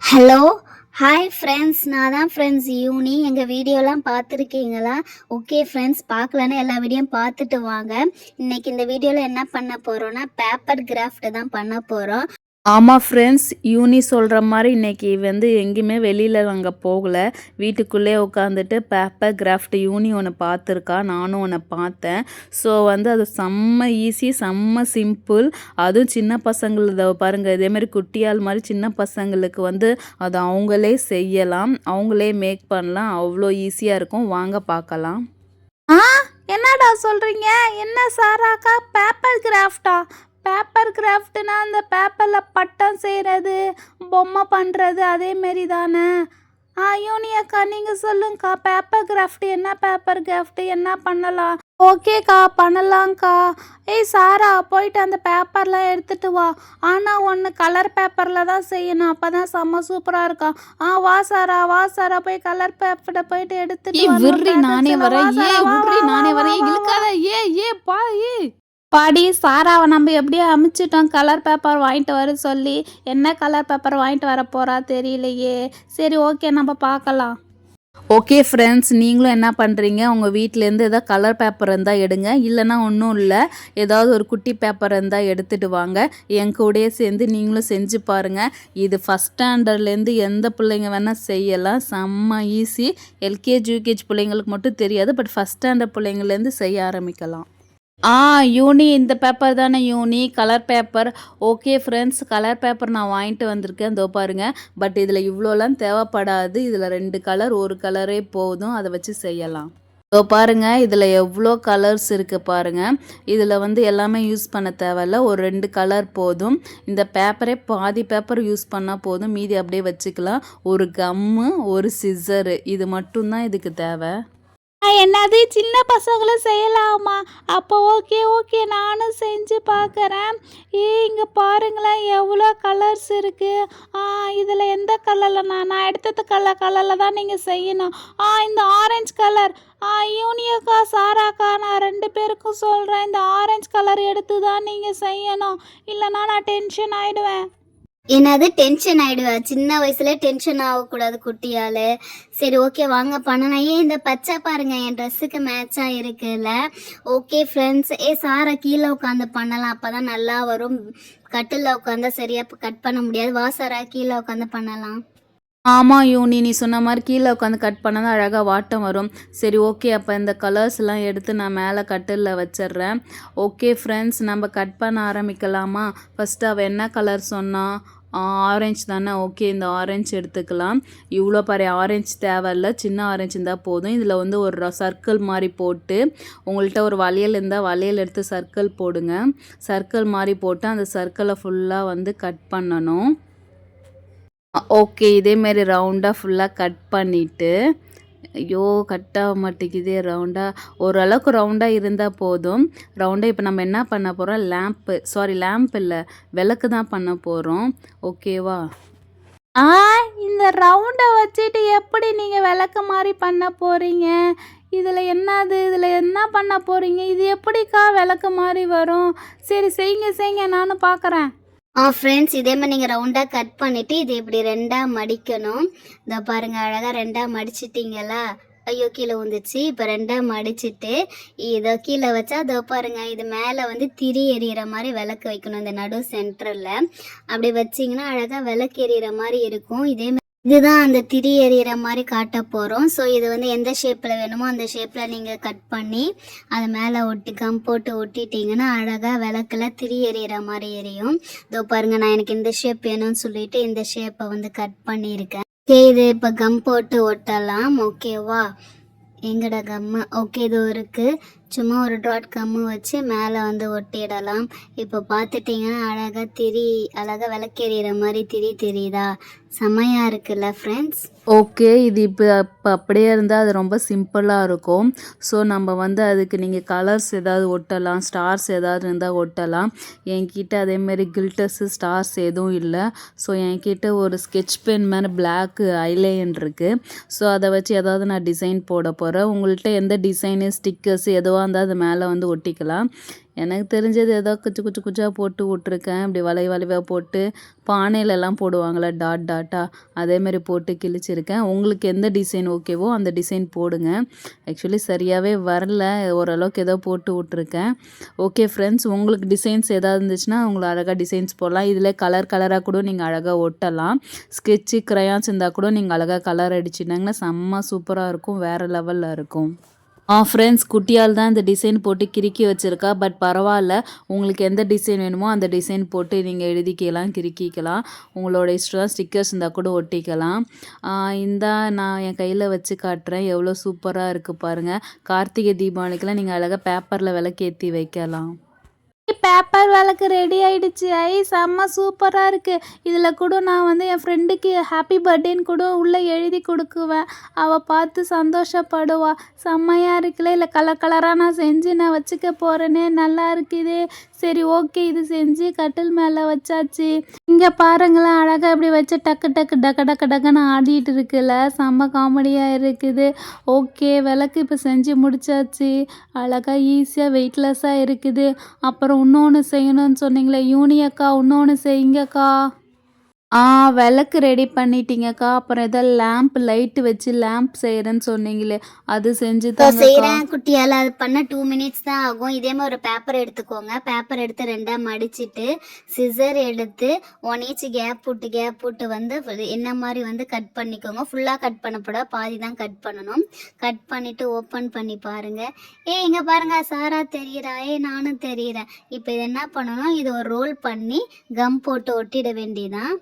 Hello hi friends, நான் தான் friends யூனி. எங்கள் வீடியோலாம் பார்த்துருக்கீங்களா? ஓகே ஃப்ரெண்ட்ஸ், பார்க்கலன்னா எல்லா வீடியோவும் பார்த்துட்டு வாங்க. இன்றைக்கி இந்த வீடியோவில் என்ன பண்ண போகிறோன்னா பேப்பர் கிராஃப்ட் தான் பண்ண போகிறோம். ஆமாம் ஃப்ரெண்ட்ஸ், யூனி சொல்கிற மாதிரி இன்றைக்கி எங்கேயுமே வெளியில் நாங்கள் போகலை. வீட்டுக்குள்ளே உட்காந்துட்டு பேப்பர் கிராஃப்ட் யூனி ஒன்று பார்த்துருக்கா, நானும் ஒன்று பார்த்தேன். ஸோ அது செம்ம ஈஸி, செம்ம சிம்பிள். அதுவும் சின்ன பசங்களை பாருங்கள், இதேமாரி குட்டியால் மாதிரி சின்ன பசங்களுக்கு அதை அவங்களே செய்யலாம், அவங்களே மேக் பண்ணலாம். அவ்வளோ ஈஸியாக இருக்கும். வாங்க பார்க்கலாம். என்னடா சொல்கிறீங்க? என்ன சாராக்கா பேப்பர் கிராஃப்டா? பேப்பர் கிராஃப்ட்னா அந்த பேப்பரில் பட்டம் செய்கிறது, பொம்மை பண்ணுறது, அதேமாரி தானே? யூனி அக்கா நீங்கள் சொல்லுங்கக்கா, பேப்பர் கிராஃப்ட் என்ன? பேப்பர் கிராஃப்ட் என்ன பண்ணலாம்? ஓகேக்கா, பண்ணலாங்க்கா. ஏய் சாரா, போயிட்டு அந்த பேப்பர்லாம் எடுத்துகிட்டு வா. ஆனால் ஒன்று கலர் பேப்பரில் தான் செய்யணும், அப்போ தான் செம்ம சூப்பராக இருக்கும். வா சாரா, வா சாரா, போய் கலர் பேப்பரை போயிட்டு எடுத்துட்டு நானே வரேன். இழுக்காத. பாடி சாராவை நம்ம எப்படியோ அமுச்சிட்டோம் கலர் பேப்பர் வாங்கிட்டு வர சொல்லி. என்ன கலர் பேப்பர் வாங்கிட்டு வர போகிறா தெரியலையே. சரி, ஓகே, நம்ம பார்க்கலாம். ஓகே ஃப்ரெண்ட்ஸ், நீங்களும் என்ன பண்ணுறீங்க, உங்கள் வீட்டிலேருந்து ஏதாவது கலர் பேப்பர் இருந்தால் எடுங்க. இல்லைனா ஒன்றும் இல்லை, ஏதாவது ஒரு குட்டி பேப்பர் இருந்தால் எடுத்துகிட்டு வாங்க. என் கூடயே சேர்ந்து நீங்களும் செஞ்சு பாருங்கள். இது ஃபஸ்ட் ஸ்டாண்டர்ட்லேருந்து எந்த பிள்ளைங்க வேணால் செய்யலாம். செம்ம ஈஸி. எல்கேஜி யூகேஜி பிள்ளைங்களுக்கு மட்டும் தெரியாது, பட் ஃபஸ்ட் ஸ்டாண்டர்ட் பிள்ளைங்கள்லேருந்து செய்ய ஆரம்பிக்கலாம். யூனி, இந்த பேப்பர் தானே யூனி? Colour paper. Okay friends, colour paper நான் வாங்கிட்டு வந்திருக்கேன். இதோ பாருங்கள். பட் இதில் இவ்வளோலாம் தேவைப்படாது. இதில் 2 கலர், ஒரு கலரே போதும். அதை வச்சு செய்யலாம். இதோ பாருங்கள், இதில் எவ்வளோ கலர்ஸ் இருக்குது பாருங்கள். இதில் எல்லாமே யூஸ் பண்ண தேவையில்ல, ஒரு 2 கலர் போதும். இந்த பேப்பரே பாதி பேப்பர் யூஸ் பண்ணால் போதும், மீதி அப்படியே வச்சுக்கலாம். ஒரு கம்மு, ஒரு சிசரு, இது மட்டும்தான் இதுக்கு தேவை. என்னது, சின்ன பசங்களும் செய்யலாமா? அப்போ ஓகே ஓகே, நானும் செஞ்சு பார்க்குறேன். இங்கே பாருங்களேன், எவ்வளோ கலர்ஸ் இருக்குது. இதில் எந்த கலரில் நான் எடுத்தது கலரில் தான் நீங்கள் செய்யணும். இந்த ஆரஞ்சு கலர். யூனியக்கா, சாராக்கா, நான் 2 பேருக்கும் சொல்கிறேன், இந்த ஆரஞ்சு கலர் எடுத்து தான் நீங்கள் செய்யணும். இல்லைனா நான் டென்ஷன் ஆகிடுவேன். என்னது டென்ஷன் ஆகிடுவா? சின்ன வயசுல டென்ஷன் ஆகக்கூடாது குட்டியால். சரி, ஓகே, வாங்க பண்ணலாம். இந்த பச்சை பாருங்க, என் ட்ரெஸ்ஸுக்கு மேட்சாக இருக்குல்ல. ஓகே ஃப்ரெண்ட்ஸ், சாரா கீழே உட்காந்து பண்ணலாம், அப்போ தான் நல்லா வரும். கட்டில் உட்காந்தா சரியாக கட் பண்ண முடியாது. வா சாரா, கீழே உட்காந்து பண்ணலாம். ஆமாம் யூனி, நீ சொன்ன மாதிரி கீழே உட்காந்து கட் பண்ணால் தான் அழகாக வாட்டம் வரும். சரி, ஓகே, அப்போ இந்த கலர்ஸ்லாம் எடுத்து நான் மேலே கட்டிலில் வச்சிட்றேன். ஓகே ஃப்ரெண்ட்ஸ், நம்ம கட் பண்ண ஆரம்பிக்கலாமா? ஃபஸ்ட்டு அவள் என்ன கலர் சொன்னால்? ஆரஞ்சு தானே? ஓகே, இந்த ஆரஞ்சு எடுத்துக்கலாம். இவ்வளோ பெரிய ஆரஞ்சு தேவையில்ல, சின்ன ஆரஞ்சு இருந்தால் போதும். இதில் ஒரு சர்க்கிள் மாதிரி போட்டு, உங்கள்கிட்ட ஒரு வளையல் இருந்தால் வளையல் எடுத்து சர்க்கிள் போடுங்க. சர்க்கிள் மாதிரி போட்டு அந்த சர்க்கிளை ஃபுல்லாக கட் பண்ணணும். ஓகே, இதேமாரி ரவுண்டாக ஃபுல்லாக கட் பண்ணிவிட்டு, ஐயோ கட் ஆக மாட்டேங்குதே ரவுண்டாக. ஓரளவுக்கு ரவுண்டாக இருந்தால் போதும். ரவுண்டாக இப்போ நம்ம என்ன பண்ண போகிறோம்? லேம்ப் இல்லை, விளக்கு தான் பண்ண போகிறோம். ஓகேவா? இந்த ரவுண்டை வச்சுட்டு எப்படி நீங்கள் விளக்கு மாதிரி பண்ண போகிறீங்க? இதில் என்ன பண்ண போகிறீங்க? இது எப்படிக்கா விளக்கு மாதிரி வரும்? சரி, செய்யுங்க, நானும் பார்க்குறேன். ஃப்ரெண்ட்ஸ், இதே மாதிரி நீங்கள் ரவுண்டாக கட் பண்ணிவிட்டு இது இப்படி 2ஆக மடிக்கணும். இதோ பாருங்கள், அழகாக 2ஆக மடிச்சிட்டிங்களா? ஐயோ, கீழே வந்துச்சு. இப்போ 2ஆக மடிச்சுட்டு இதை கீழே வச்சா இதோ பாருங்கள், இது மேலே திரி எறிகிற மாதிரி விளக்கு வைக்கணும். இந்த நடு சென்டரில் அப்படி வச்சிங்கன்னா அழகாக விளக்கு எறிகிற மாதிரி இருக்கும். இதுதான் அந்த திரி எறிகிற மாதிரி காட்ட போகிறோம். ஸோ இது எந்த ஷேப்பில் வேணுமோ அந்த ஷேப்பில் நீங்கள் கட் பண்ணி அதை மேலே கம் போட்டு ஒட்டிட்டிங்கன்னா அழகாக விளக்கில் திரி எறிகிற மாதிரி எரியும். இதோ பாருங்கள், நான் எனக்கு இந்த ஷேப் வேணும்னு சொல்லிட்டு இந்த ஷேப்பை கட் பண்ணியிருக்கேன். ஓகே, இது இப்போ கம் போட்டு ஒட்டலாம். ஓகேவா? எங்கட கம்மு. ஓகே, இது இருக்குது. சும்மா ஒரு டாட் கம்மு வச்சு மேலே ஒட்டிடலாம். இப்போ பார்த்துட்டிங்கன்னா அழகாக விளக்கெறிகிற மாதிரி திரி தெரியுதா? செமையாக இருக்குல்ல ஃப்ரெண்ட்ஸ்? ஓகே, இது இப்போ அப்படியே இருந்தால் அது ரொம்ப சிம்பிளாக இருக்கும். ஸோ நம்ம அதுக்கு நீங்கள் கலர்ஸ் ஏதாவது ஒட்டலாம், ஸ்டார்ஸ் ஏதாவது இருந்தால் ஒட்டலாம். என்கிட்ட அதேமாரி கில்டர்ஸு ஸ்டார்ஸ் எதுவும் இல்லை. ஸோ என்கிட்ட ஒரு ஸ்கெட்ச் பென் மேலே பிளாக்கு ஐலைன் இருக்குது. ஸோ அதை வச்சு ஏதாவது நான் டிசைன் போட போகிறேன். உங்கள்கிட்ட எந்த டிசைனு, ஸ்டிக்கர்ஸ் எதுவாக எதுவாக இருந்தால் அது மேலே வந்து ஒட்டிக்கலாம். எனக்கு தெரிஞ்சது ஏதோ குச்சி குச்சி குச்சியாக போட்டு விட்ருக்கேன். இப்படி வளைவாக போட்டு பானையிலலாம் போடுவாங்கள்ல டாட்டாக அதேமாரி போட்டு கிழிச்சிருக்கேன். உங்களுக்கு எந்த டிசைன் ஓகேவோ அந்த டிசைன் போடுங்க. ஆக்சுவலி சரியாகவே வரல, ஓரளவுக்கு ஏதோ போட்டு விட்ருக்கேன். ஓகே ஃப்ரெண்ட்ஸ், உங்களுக்கு டிசைன்ஸ் எதாவது இருந்துச்சுன்னா உங்களுக்கு அழகாக டிசைன்ஸ் போடலாம். இதில் கலராக கூட நீங்கள் அழகாக ஒட்டலாம். ஸ்கெட்சு க்ரையான்ஸ் இருந்தால் கூட நீங்கள் அழகாக கலர் அடிச்சிட்டிங்கன்னா செம்ம சூப்பராக இருக்கும், வேறு லெவலில் இருக்கும். ஃப்ரெண்ட்ஸ், குட்டியால் தான் இந்த டிசைன் போட்டு கிறுக்கி வச்சுருக்கா. பட் பரவாயில்ல, உங்களுக்கு எந்த டிசைன் வேணுமோ அந்த டிசைன் போட்டு நீங்கள் எழுதிக்கலாம், கிறுக்கிக்கலாம். உங்களோட இஷ்டம். ஸ்டிக்கர்ஸ் இருந்தால் கூட ஒட்டிக்கலாம். நான் என் கையில் வச்சு காட்டுறேன், எவ்வளோ சூப்பராக இருக்குது பாருங்கள். கார்த்திகை தீபாவளிக்கெலாம் நீங்கள் அழகாக பேப்பரில் விளக்கேற்றி வைக்கலாம். பேப்பர் விளக்கு ரெடி ஆயிடுச்சு. செம்ம சூப்பராக இருக்குது. இதில் கூட நான் வந்து என் ஃப்ரெண்டுக்கு ஹாப்பி பர்த்டேன்னு கூட உள்ளே எழுதி கொடுக்குவேன். அவள் பார்த்து சந்தோஷப்படுவா. செம்மையாக இருக்குல்ல. இல்லை கலர் கலராக நான் செஞ்சு நான் வச்சுக்க போகிறேனே, நல்லா இருக்குது. சரி ஓகே, இது செஞ்சு கட்டில் மேலே வச்சாச்சு. இங்கே பாருங்களேன், அழகாக இப்படி வச்சு டக்கு டக்குன்னு ஆடிட்டு இருக்குல்ல, செம்ம காமெடியாக இருக்குது. ஓகே, விளக்கு இப்போ செஞ்சு முடிச்சாச்சு. அழகாக ஈஸியாக வெயிட்லெஸ்ஸாக இருக்குது. அப்புறம் இன்னொன்று செய்யணும்னு சொன்னீங்களே யூனியக்கா, இன்னொன்று செய்யுங்கக்கா. விளக்கு ரெடி பண்ணிட்டீங்கக்கா. அப்புறம் ஏதோ லேம்ப் லைட்டு வச்சு லேம்ப் செய்கிறேன்னு சொன்னீங்களே, அது செஞ்சு தான் செய்கிறேன் குட்டியால். அது பண்ண 2 மினிட்ஸ் தான் ஆகும். இதே மாதிரி ஒரு பேப்பர் எடுத்துக்கோங்க. பேப்பர் எடுத்து 2ஆக மடிச்சுட்டு சிசர் எடுத்து 1 inch கேப் விட்டு வந்து என்ன மாதிரி வந்து கட் பண்ணிக்கோங்க. ஃபுல்லாக கட் பண்ணப்பட பாதி தான் கட் பண்ணணும். கட் பண்ணிவிட்டு ஓப்பன் பண்ணி பாருங்கள். இங்கே பாருங்கள், சாரா தெரியுறா, நானும் தெரியுறேன். இப்போ இது என்ன பண்ணணும், இது ஒரு ரோல் பண்ணி கம் போட்டு ஒட்டிட வேண்டியதான்.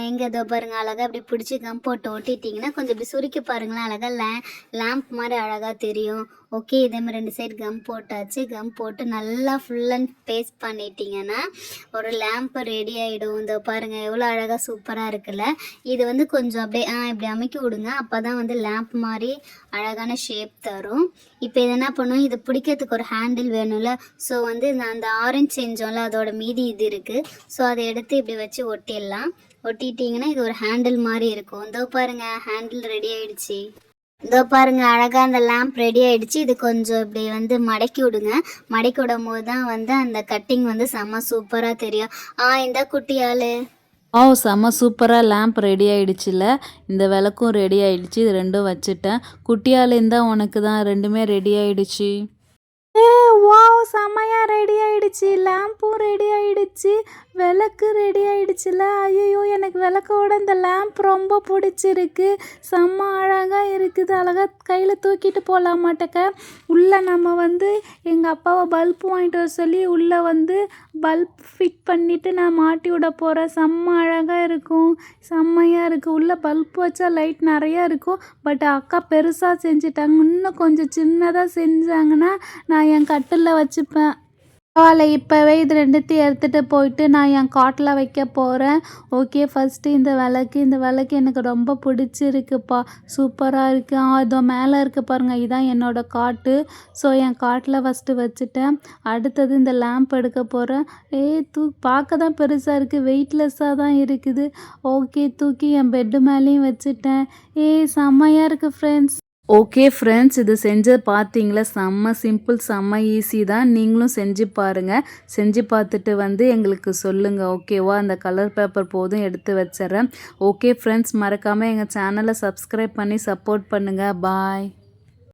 எங்கே இதோ பாருங்கள், அழகாக அப்படி பிடிச்சி கம் போட்டு ஒட்டிட்டிங்கன்னா கொஞ்சம் இப்படி சுருக்கி பாருங்களேன், அழகாக லேம்ப் மாதிரி அழகாக தெரியும். ஓகே, இதே மாதிரி 2 சைடு கம் போட்டாச்சு. கம் போட்டு நல்லா ஃபுல் அண்ட் பேஸ்ட் பண்ணிட்டீங்கன்னா ஒரு லேம்ப் ரெடி ஆகிடும். இதோ பாருங்கள், எவ்வளோ அழகாக சூப்பராக இருக்குல்ல. இது வந்து கொஞ்சம் அப்படியே இப்படி அமைக்கி விடுங்க, அப்போ தான் வந்து லேம்ப் மாதிரி அழகான ஷேப் தரும். இப்போ இது என்ன பண்ணும், இது பிடிக்கிறதுக்கு ஒரு ஹேண்டில் வேணும்ல. ஸோ வந்து அந்த ஆரஞ்சு செஞ்சோம்ல, அதோட மீதி இது இருக்குது. ஸோ அதை எடுத்து இப்படி வச்சு ஒட்டிடலாம். ஒட்டிட்டிங்கன்னா இது ஒரு ஹேண்டில் மாதிரி இருக்கும். இதோ பாருங்கள், ஹேண்டில் ரெடி ஆகிடுச்சி. இதோ பாருங்கள், அழகாக அந்த லேம்ப் ரெடி ஆகிடுச்சு. இது கொஞ்சம் இப்படி வந்து மடக்கி விடுங்க. மடக்கி விடும் போது தான் வந்து அந்த கட்டிங் வந்து செம்ம சூப்பராக தெரியும். இந்த குட்டியால் செம்ம சூப்பராக லேம்ப் ரெடி ஆகிடுச்சில்ல. இந்த விளக்கும் ரெடி ஆகிடுச்சு. இது 2ம் வச்சுட்டேன். குட்டியால் இருந்தால் உனக்கு தான் 2மே ரெடி ஆகிடுச்சு. வாவ், செம்மையாக ரெடி ஆகிடுச்சு. லேம்பும் ரெடி ஆகிடுச்சு, விளக்கு ரெடி ஆகிடுச்சுல. ஐயோ, எனக்கு விளக்கோட இந்த லேம்ப் ரொம்ப பிடிச்சிருக்கு. செம்ம அழகாக இருக்குது. அழகாக கையில் தூக்கிட்டு போகலாம் மாட்டேக்க. உள்ளே நம்ம வந்து எங்கள் அப்பாவை பல்ப் வாங்கிட்டு வர சொல்லி உள்ளே வந்து பல்ப் ஃபிட் பண்ணிவிட்டு நான் மாட்டி விட போகிறேன். செம்ம அழகாக இருக்கும், செம்மையாக இருக்குது. உள்ளே பல்ப் வச்சா லைட் நிறையா இருக்கும். பட் அக்கா பெருசாக செஞ்சிட்டாங்க. இன்னும் கொஞ்சம் சின்னதாக செஞ்சாங்கன்னா நான் என் கட்டிலில் வச்சுப்பேன். பரவாயில்ல, இப்போவே இது 2த்தையும் எடுத்துகிட்டு போயிட்டு நான் என் காட்டில் வைக்க போகிறேன். ஓகே, ஃபஸ்ட்டு இந்த விளக்கு எனக்கு ரொம்ப பிடிச்சிருக்குப்பா, சூப்பராக இருக்குது. இதோ மேலே இருக்குது பாருங்கள், இதுதான் என்னோடய காட்டு. ஸோ என் காட்டில் ஃபஸ்ட்டு வச்சுட்டேன். அடுத்தது இந்த லேம்ப் எடுக்க போகிறேன். பார்க்க தான் பெருசாக இருக்குது, வெயிட்லெஸ்ஸாக தான் இருக்குது. ஓகே, தூக்கி என் பெட்டு மேலேயும் வச்சுட்டேன். செம்மையாக இருக்குது ஃப்ரெண்ட்ஸ். ஓகே ஃப்ரெண்ட்ஸ், இது செஞ்சது பார்த்தீங்களா, செம்ம சிம்பிள், செம்ம ஈஸி தான். நீங்களும் செஞ்சு பாருங்கள். செஞ்சு பார்த்துட்டு வந்து எங்களுக்கு சொல்லுங்கள், ஓகேவா. அந்த கலர் பேப்பர் போதும், எடுத்து வச்சிட்றேன். ஓகே ஃப்ரெண்ட்ஸ், மறக்காமல் எங்கள் சேனலை சப்ஸ்கிரைப் பண்ணி சப்போர்ட் பண்ணுங்கள். பாய்.